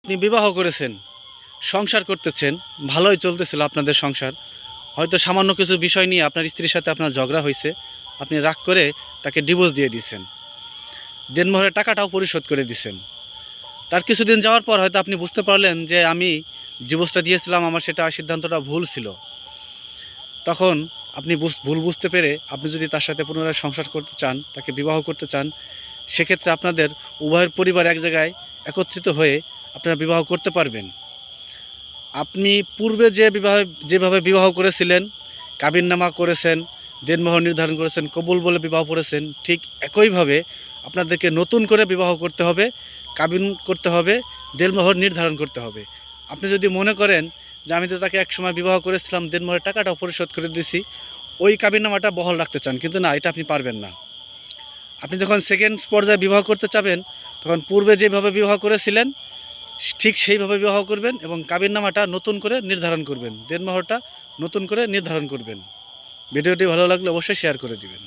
আপনি বিবাহ করেছেন, সংসার করতেছেন, ভালোই চলতেছিল আপনাদের সংসার। হয়তো সামান্য কিছু বিষয় নিয়ে আপনার স্ত্রীর সাথে আপনার ঝগড়া হয়েছে, আপনি রাগ করে তাকে ডিভোর্স দিয়ে দিয়েছেন, দেনমোহরের টাকাটাও পরিশোধ করে দিয়েছেন। তার কিছুদিন যাওয়ার পর হয়তো আপনি বুঝতে পারলেন যে আমি ডিভোর্সটা দিয়েছিলাম, আমার সেটা সিদ্ধান্তটা ভুল ছিল। তখন আপনি ভুল বুঝতে পেরে আপনি যদি তার সাথে পুনরায় সংসার করতে চান, তাকে বিবাহ করতে চান, সেক্ষেত্রে আপনাদের উভয়ের পরিবার এক জায়গায় একত্রিত হয়ে আপনারা বিবাহ করতে পারবেন। আপনি পূর্বে যেভাবে বিবাহ করেছিলেন, কাবিননামা করেছেন, দেনমোহর নির্ধারণ করেছেন, কবুল বলে বিবাহ করেছেন, ঠিক একইভাবে আপনাদেরকে নতুন করে বিবাহ করতে হবে, কাবিন করতে হবে, দেনমোহর নির্ধারণ করতে হবে। আপনি যদি মনে করেন যে আমি তো তাকে একসময় বিবাহ করেছিলাম, দেনমোহরের টাকাটাও পরিশোধ করে দিয়েছি, ওই কাবিননামাটা বহাল রাখতে চান, কিন্তু না, এটা আপনি পারবেন না। আপনি যখন সেকেন্ড পর্যায়ে বিবাহ করতে চাবেন, তখন পূর্বে যেভাবে বিবাহ করেছিলেন ঠিক সেইভাবে বিবাহ করবেন এবং কাবিননামাটা নতুন করে নির্ধারণ করবেন, দেনমোহরটা নতুন করে নির্ধারণ করবেন। ভিডিওটি ভালো লাগলে অবশ্যই শেয়ার করে দিবেন।